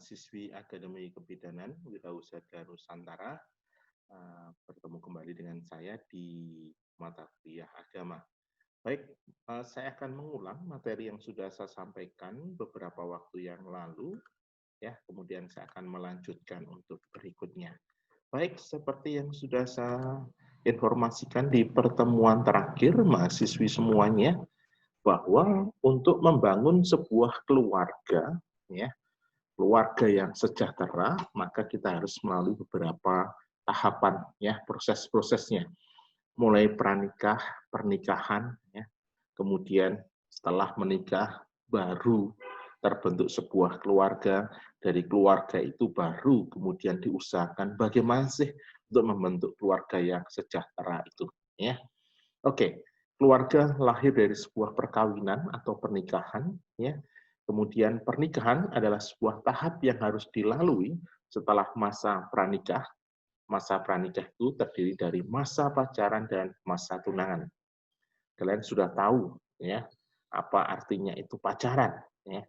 mahasiswi Akademi Kebidanan Wirausaha Nusantara, bertemu kembali dengan saya di mata kuliah agama. Baik, saya akan mengulang materi yang sudah saya sampaikan beberapa waktu yang lalu, ya. Kemudian saya akan melanjutkan untuk berikutnya. Baik, seperti yang sudah saya informasikan di pertemuan terakhir, mahasiswi semuanya, bahwa untuk membangun sebuah keluarga, ya, keluarga yang sejahtera, maka kita harus melalui beberapa tahapan, ya, proses-prosesnya. Mulai pranikah, pernikahan, ya, kemudian setelah menikah baru terbentuk sebuah keluarga, dari keluarga itu baru kemudian diusahakan bagaimana sih untuk membentuk keluarga yang sejahtera itu, ya. Oke, keluarga lahir dari sebuah perkawinan atau pernikahan, ya. Kemudian pernikahan adalah sebuah tahap yang harus dilalui setelah masa pranikah. Masa pranikah itu terdiri dari masa pacaran dan masa tunangan. Kalian sudah tahu, ya, apa artinya itu pacaran, ya.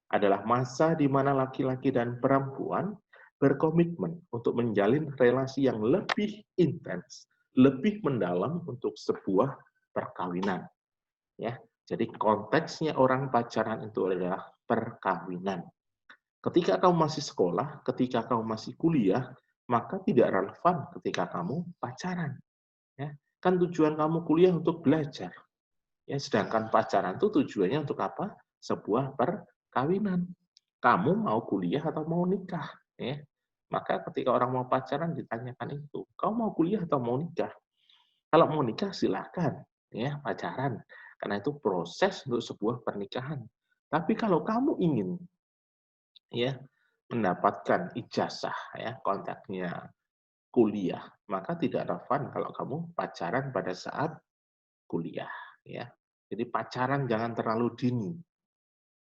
Adalah masa di mana laki-laki dan perempuan berkomitmen untuk menjalin relasi yang lebih intens, lebih mendalam untuk sebuah perkawinan, ya. Jadi konteksnya orang pacaran itu adalah perkawinan. Ketika kamu masih sekolah, ketika kamu masih kuliah, maka tidak relevan ketika kamu pacaran, ya. Kan tujuan kamu kuliah untuk belajar, ya, sedangkan pacaran itu tujuannya untuk apa? Sebuah perkawinan. Kamu mau kuliah atau mau nikah, ya. Maka ketika orang mau pacaran ditanyakan itu, kamu mau kuliah atau mau nikah? Kalau mau nikah silahkan, ya, pacaran, karena itu proses untuk sebuah pernikahan. Tapi kalau kamu ingin, ya, mendapatkan ijazah, ya, kontaknya kuliah, maka tidak relevan kalau kamu pacaran pada saat kuliah, ya. Jadi pacaran jangan terlalu dini,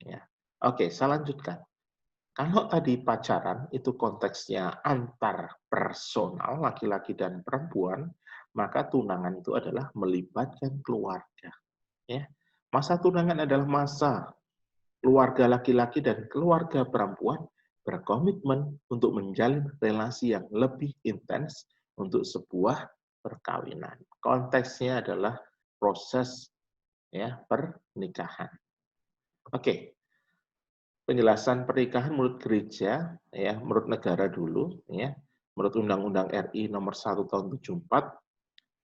ya. Oke, saya lanjutkan. Kalau tadi pacaran itu konteksnya antar personal, laki-laki dan perempuan, maka tunangan itu adalah melibatkan keluarga, ya. Masa tunangan adalah masa keluarga laki-laki dan keluarga perempuan berkomitmen untuk menjalin relasi yang lebih intens untuk sebuah perkawinan. Konteksnya adalah proses, ya, pernikahan. Oke. Penjelasan pernikahan menurut gereja, ya, menurut negara dulu, ya, menurut Undang-Undang RI nomor 1 tahun 74,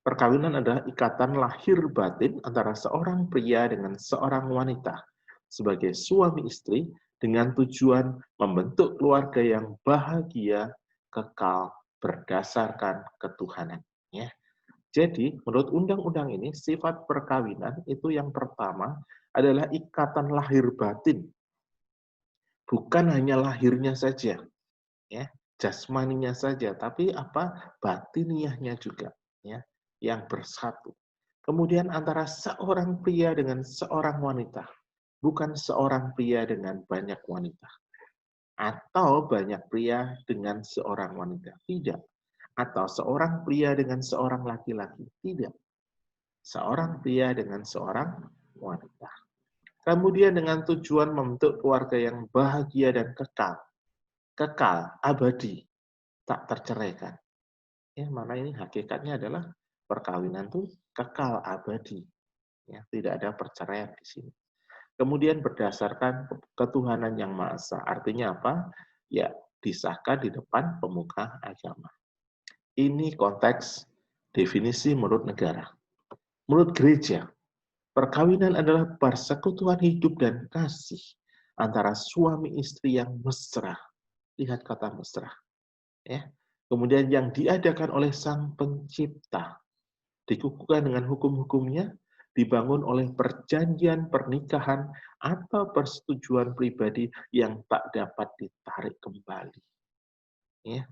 perkawinan adalah ikatan lahir batin antara seorang pria dengan seorang wanita sebagai suami istri dengan tujuan membentuk keluarga yang bahagia, kekal, berdasarkan ketuhanan, ya. Jadi, menurut undang-undang ini, sifat perkawinan itu yang pertama adalah ikatan lahir batin. Bukan hanya lahirnya saja, ya, jasmaninya saja, tapi apa? Batiniahnya juga, ya, yang bersatu. Kemudian antara seorang pria dengan seorang wanita, bukan seorang pria dengan banyak wanita, atau banyak pria dengan seorang wanita, tidak. Atau seorang pria dengan seorang laki-laki, tidak. Seorang pria dengan seorang wanita. Kemudian dengan tujuan membentuk keluarga yang bahagia dan kekal. Kekal, abadi, tak terceraikan. Ya, mana ini hakikatnya adalah perkawinan itu kekal, abadi. Ya, tidak ada perceraian di sini. Kemudian berdasarkan ketuhanan yang Maha Esa. Artinya apa? Ya, disahkan di depan pemuka agama. Ini konteks definisi menurut negara. Menurut gereja, perkawinan adalah persekutuan hidup dan kasih antara suami istri yang mesra. Lihat kata mesra, ya. Kemudian yang diadakan oleh Sang Pencipta, dikukuhkan dengan hukum-hukumnya, dibangun oleh perjanjian pernikahan atau persetujuan pribadi yang tak dapat ditarik kembali. Ya.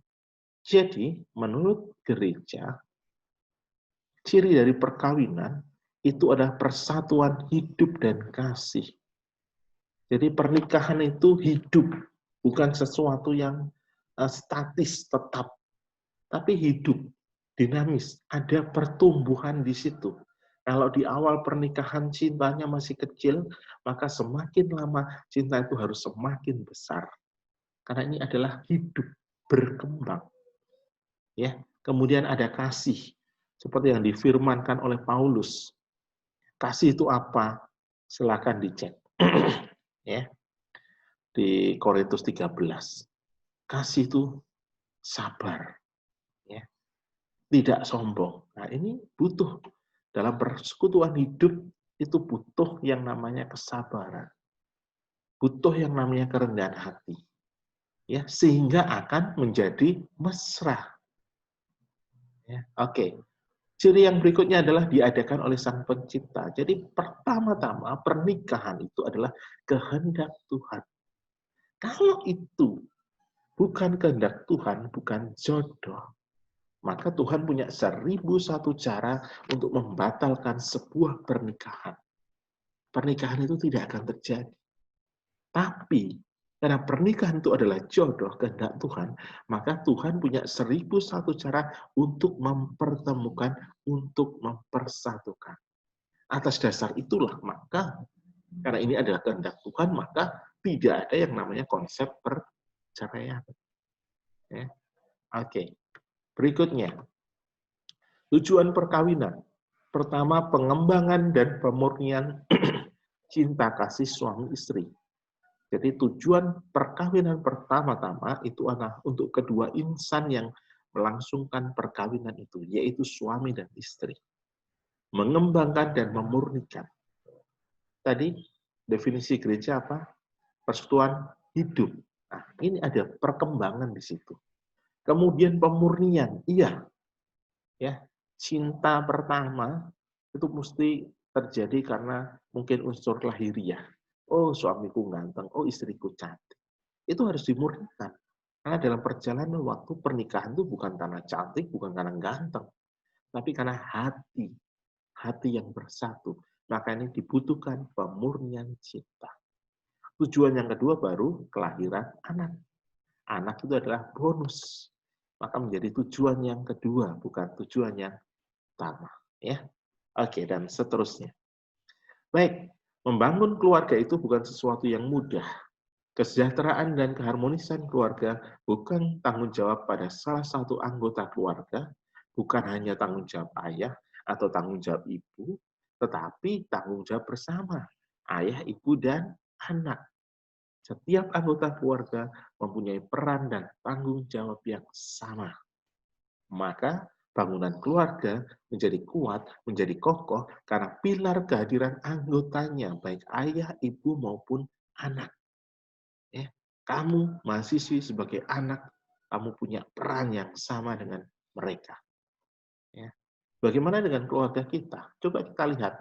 Jadi, menurut gereja, ciri dari perkawinan itu adalah persatuan hidup dan kasih. Jadi pernikahan itu hidup, bukan sesuatu yang statis, tetap, tapi hidup, dinamis, ada pertumbuhan di situ. Kalau di awal pernikahan cintanya masih kecil, maka semakin lama cinta itu harus semakin besar. Karena ini adalah hidup berkembang. Ya, kemudian ada kasih, seperti yang difirmankan oleh Paulus. Kasih itu apa? Silakan dicek. Ya, di Korintus 13. Kasih itu sabar, ya, tidak sombong. Nah, ini butuh dalam persekutuan hidup, itu butuh yang namanya kesabaran. Butuh yang namanya kerendahan hati. Ya, sehingga akan menjadi mesra. Ya, oke. Ciri yang berikutnya adalah diadakan oleh Sang Pencipta. Jadi pertama-tama pernikahan itu adalah kehendak Tuhan. Kalau itu bukan kehendak Tuhan, bukan jodoh, maka Tuhan punya 1001 cara untuk membatalkan sebuah pernikahan. Pernikahan itu tidak akan terjadi. Tapi karena pernikahan itu adalah jodoh kehendak Tuhan, maka Tuhan punya 1001 cara untuk mempertemukan, untuk mempersatukan. Atas dasar itulah, maka karena ini adalah kehendak Tuhan, maka tidak ada yang namanya konsep perceraian. Ya. Oke. Berikutnya, tujuan perkawinan. Pertama, pengembangan dan pemurnian cinta kasih suami istri. Jadi tujuan perkawinan pertama-tama itu adalah untuk kedua insan yang melangsungkan perkawinan itu, yaitu suami dan istri. Mengembangkan dan memurnikan. Tadi definisi gereja apa? Persekutuan hidup. Nah, ini ada perkembangan di situ. Kemudian pemurnian, iya. Ya, cinta pertama itu mesti terjadi karena mungkin unsur lahiriah. Oh, suamiku ganteng, oh istriku cantik. Itu harus dimurnikan. Karena dalam perjalanan waktu pernikahan itu bukan karena cantik, bukan karena ganteng, tapi karena hati. Hati yang bersatu. Maka ini dibutuhkan pemurnian cinta. Tujuan yang kedua baru kelahiran anak. Anak itu adalah bonus. Maka menjadi tujuan yang kedua, bukan tujuan yang utama. Ya, oke, dan seterusnya. Baik, membangun keluarga itu bukan sesuatu yang mudah. Kesejahteraan dan keharmonisan keluarga bukan tanggung jawab pada salah satu anggota keluarga, bukan hanya tanggung jawab ayah atau tanggung jawab ibu, tetapi tanggung jawab bersama, ayah, ibu, dan anak. Setiap anggota keluarga mempunyai peran dan tanggung jawab yang sama. Maka bangunan keluarga menjadi kuat, menjadi kokoh, karena pilar kehadiran anggotanya, baik ayah, ibu, maupun anak. Ya, kamu mahasiswi sebagai anak, kamu punya peran yang sama dengan mereka. Ya. Bagaimana dengan keluarga kita? Coba kita lihat.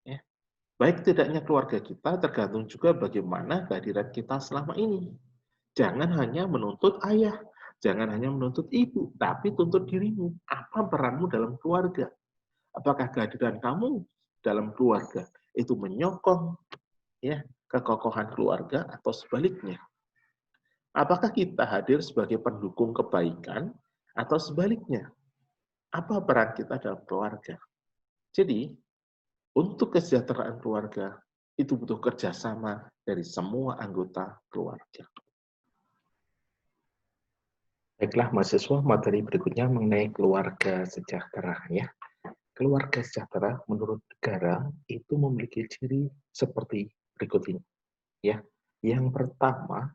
Ya. Baik tidaknya keluarga kita tergantung juga bagaimana kehadiran kita selama ini. Jangan hanya menuntut ayah, jangan hanya menuntut ibu, tapi tuntut dirimu. Apa peranmu dalam keluarga? Apakah kehadiran kamu dalam keluarga itu menyokong ya kekokohan keluarga atau sebaliknya? Apakah kita hadir sebagai pendukung kebaikan atau sebaliknya? Apa peran kita dalam keluarga? Jadi, untuk kesejahteraan keluarga, itu butuh kerjasama dari semua anggota keluarga. Baiklah, mahasiswa, materi berikutnya mengenai keluarga sejahtera. Ya. Keluarga sejahtera menurut negara itu memiliki ciri seperti berikut ini. Ya. Yang pertama,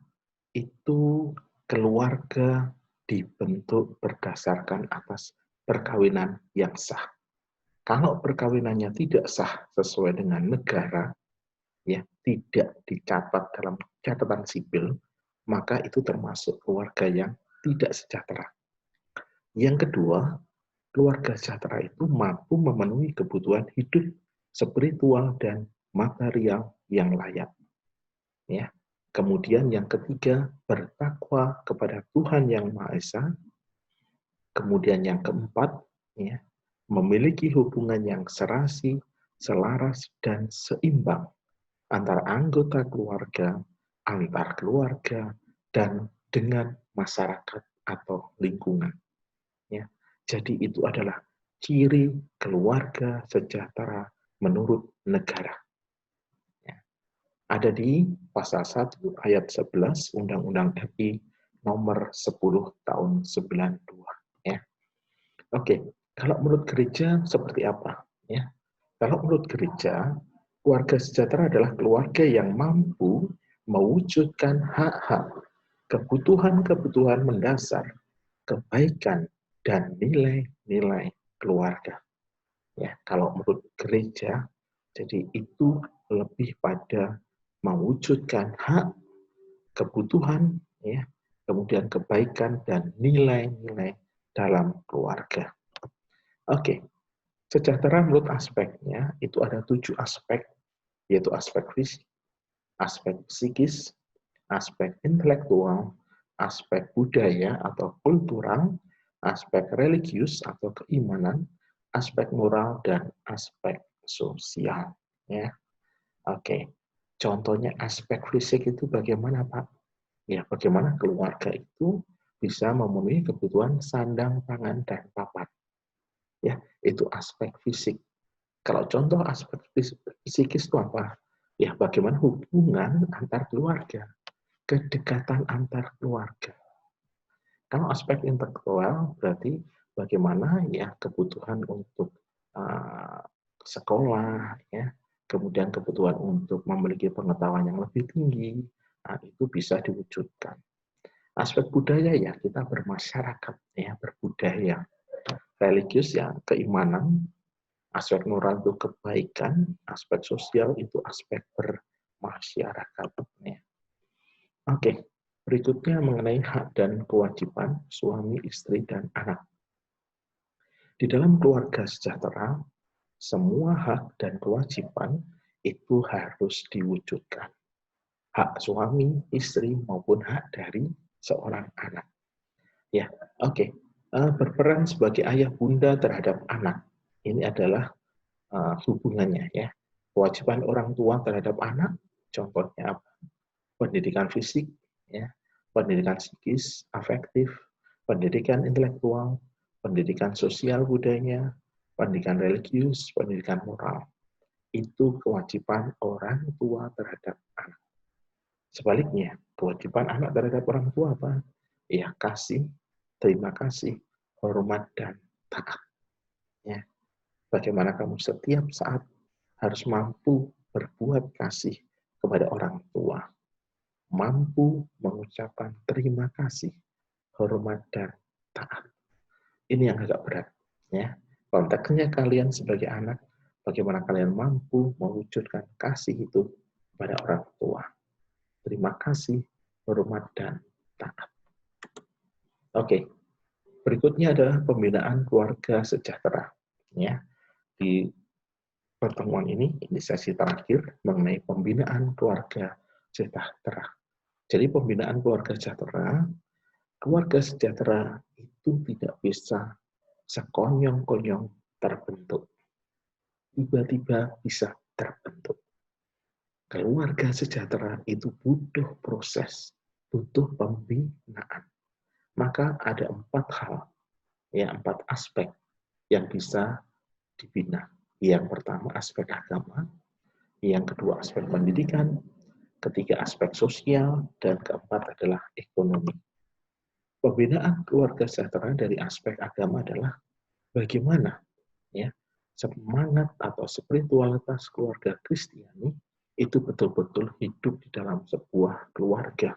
itu keluarga dibentuk berdasarkan atas perkawinan yang sah. Kalau perkawinannya tidak sah sesuai dengan negara, ya tidak dicatat dalam catatan sipil, maka itu termasuk keluarga yang tidak sejahtera. Yang kedua, keluarga sejahtera itu mampu memenuhi kebutuhan hidup spiritual dan material yang layak. Ya. Kemudian yang ketiga, bertakwa kepada Tuhan Yang Maha Esa. Kemudian yang keempat, ya, memiliki hubungan yang serasi, selaras, dan seimbang antara anggota keluarga, antar keluarga, dan dengan masyarakat atau lingkungan. Ya. Jadi itu adalah ciri keluarga sejahtera menurut negara. Ya. Ada di pasal 1 ayat 11 Undang-Undang RI nomor 10 tahun 92 ya. Oke, kalau menurut gereja seperti apa ya? Kalau menurut gereja, keluarga sejahtera adalah keluarga yang mampu mewujudkan hak-hak, kebutuhan-kebutuhan mendasar, kebaikan dan nilai-nilai keluarga. Ya, kalau menurut gereja, jadi itu lebih pada mewujudkan hak, kebutuhan, ya, kemudian kebaikan dan nilai-nilai dalam keluarga. Oke, sejahtera menurut aspeknya itu ada 7 aspek, yaitu aspek fisik, aspek psikis, aspek intelektual, aspek budaya atau kultural, aspek religius atau keimanan, aspek moral, dan aspek sosial. Ya, oke. Contohnya aspek fisik itu bagaimana, Pak? Ya, bagaimana keluarga itu bisa memenuhi kebutuhan sandang, pangan, dan papan. Ya, itu aspek fisik. Kalau contoh aspek psikis itu apa? Ya, bagaimana hubungan antar keluarga, kedekatan antar keluarga. Kalau aspek intelektual berarti bagaimana ya kebutuhan untuk uh, sekolah, ya, kemudian kebutuhan untuk memiliki pengetahuan yang lebih tinggi, itu bisa diwujudkan. Aspek budaya ya kita bermasyarakat, ya berbudaya. Religius ya keimanan, aspek moral itu kebaikan, aspek sosial itu aspek bermasyarakat. Ya. Oke, berikutnya mengenai hak dan kewajiban suami, istri, dan anak. Di dalam keluarga sejahtera, semua hak dan kewajiban itu harus diwujudkan. Hak suami, istri, maupun hak dari seorang anak. Ya, oke. Berperan sebagai ayah bunda terhadap anak. Ini adalah hubungannya ya. Kewajiban orang tua terhadap anak, contohnya apa? Pendidikan fisik, ya, pendidikan psikis, afektif, pendidikan intelektual, pendidikan sosial budaya, pendidikan religius, pendidikan moral. Itu kewajiban orang tua terhadap anak. Sebaliknya, kewajiban anak terhadap orang tua apa? Ya, kasih, terima kasih, hormat, dan taat. Ya. Bagaimana kamu setiap saat harus mampu berbuat kasih kepada orang tua, mampu mengucapkan terima kasih, hormat, dan taat. Ini yang agak berat. Ya. Konteksnya kalian sebagai anak, bagaimana kalian mampu mewujudkan kasih itu kepada orang tua. Terima kasih, hormat, dan taat. Oke, berikutnya adalah pembinaan keluarga sejahtera. Ya, di pertemuan ini sesi terakhir mengenai pembinaan keluarga sejahtera. Jadi pembinaan keluarga sejahtera itu tidak bisa sekonyong-konyong terbentuk. Tiba-tiba bisa terbentuk. Keluarga sejahtera itu butuh proses, butuh pembinaan. Maka ada 4 hal, ya 4 aspek yang bisa dibina. Yang pertama aspek agama, yang kedua aspek pendidikan, ketiga aspek sosial, dan keempat adalah ekonomi. Pembinaan keluarga sejahtera dari aspek agama adalah bagaimana ya semangat atau spiritualitas keluarga Kristiani itu betul-betul hidup di dalam sebuah keluarga.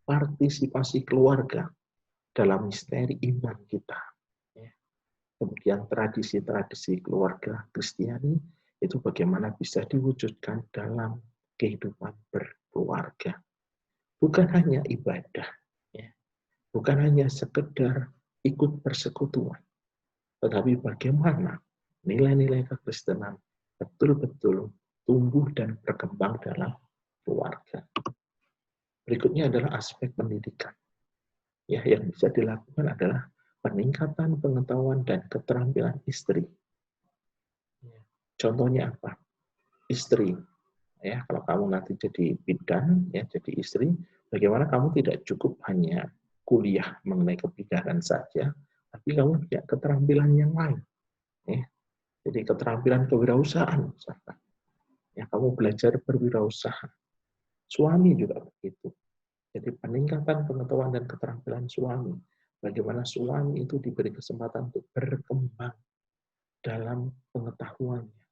Partisipasi keluarga dalam misteri iman kita. Kemudian tradisi-tradisi keluarga Kristiani itu bagaimana bisa diwujudkan dalam kehidupan berkeluarga. Bukan hanya ibadah, ya. Bukan hanya sekedar ikut persekutuan, tetapi bagaimana nilai-nilai kekristenan betul-betul tumbuh dan berkembang dalam keluarga. Berikutnya adalah aspek pendidikan. Ya, yang bisa dilakukan adalah peningkatan pengetahuan dan keterampilan istri. Contohnya apa? Istri. Ya, kalau kamu nanti jadi bidan, ya jadi istri, bagaimana kamu tidak cukup hanya kuliah mengenai kebidanan saja, tapi kamu punya keterampilan yang lain. Ya. Jadi keterampilan kewirausahaan misalkan. Ya, kamu belajar berwirausaha. Suami juga begitu. Jadi peningkatan pengetahuan dan keterampilan suami, bagaimana suami itu diberi kesempatan untuk berkembang dalam pengetahuannya,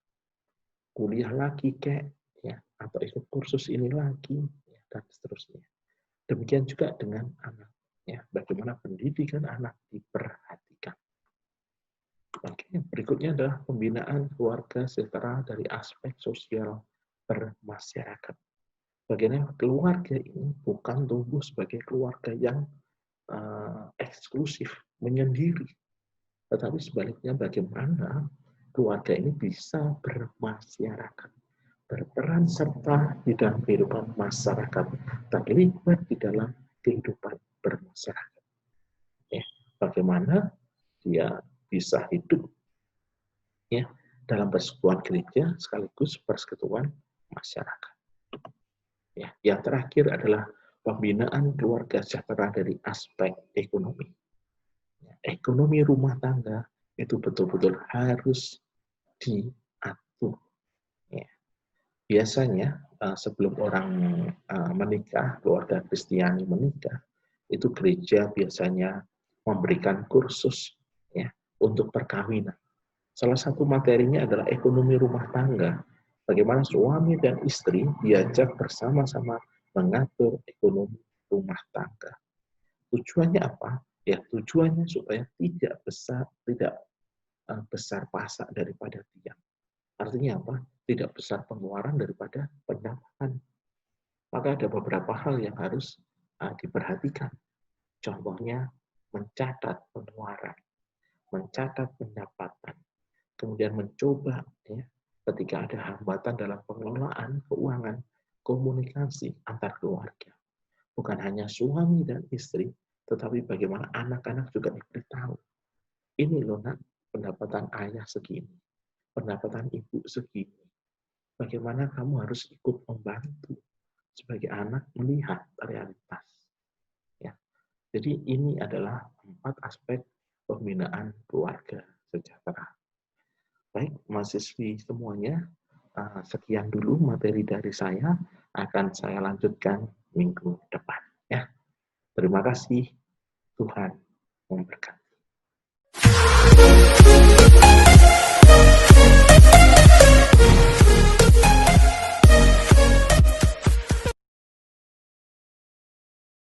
kuliah lagi kek, ya, atau ikut kursus ini lagi, ya, dan seterusnya. Demikian juga dengan anak, ya, bagaimana pendidikan anak diperhatikan. Oke, berikutnya adalah pembinaan keluarga sejahtera dari aspek sosial bermasyarakat. Bagaimana keluarga ini bukan tumbuh sebagai keluarga yang eksklusif, menyendiri, tetapi sebaliknya bagaimana keluarga ini bisa bermasyarakat, berperan serta di dalam kehidupan masyarakat, terlibat di dalam kehidupan bermasyarakat. Ya, bagaimana dia bisa hidup, ya, dalam persekutuan gereja sekaligus persekutuan masyarakat. Ya, yang terakhir adalah pembinaan keluarga sejahtera dari aspek ekonomi. Ekonomi rumah tangga itu betul-betul harus diatur. Ya. Biasanya sebelum orang menikah, keluarga Kristiani menikah, itu gereja biasanya memberikan kursus, ya, untuk perkawinan. Salah satu materinya adalah ekonomi rumah tangga. Bagaimana suami dan istri diajak bersama-sama mengatur ekonomi rumah tangga. Tujuannya apa? Ya, tujuannya supaya tidak besar pasak daripada tiang. Artinya apa? Tidak besar pengeluaran daripada pendapatan. Maka ada beberapa hal yang harus diperhatikan. Contohnya mencatat pengeluaran, mencatat pendapatan, kemudian mencoba, ya, ketika ada hambatan dalam pengelolaan keuangan, komunikasi antar keluarga. Bukan hanya suami dan istri, tetapi bagaimana anak-anak juga diberitahu. Ini loh nak, pendapatan ayah segini, pendapatan ibu segini. Bagaimana kamu harus ikut membantu sebagai anak melihat realitas. Ya. Jadi ini adalah 4 aspek pembinaan keluarga sejahtera. Baik, mahasiswi semuanya, sekian dulu materi dari saya. Akan saya lanjutkan minggu depan. Ya, terima kasih. Tuhan memberkati.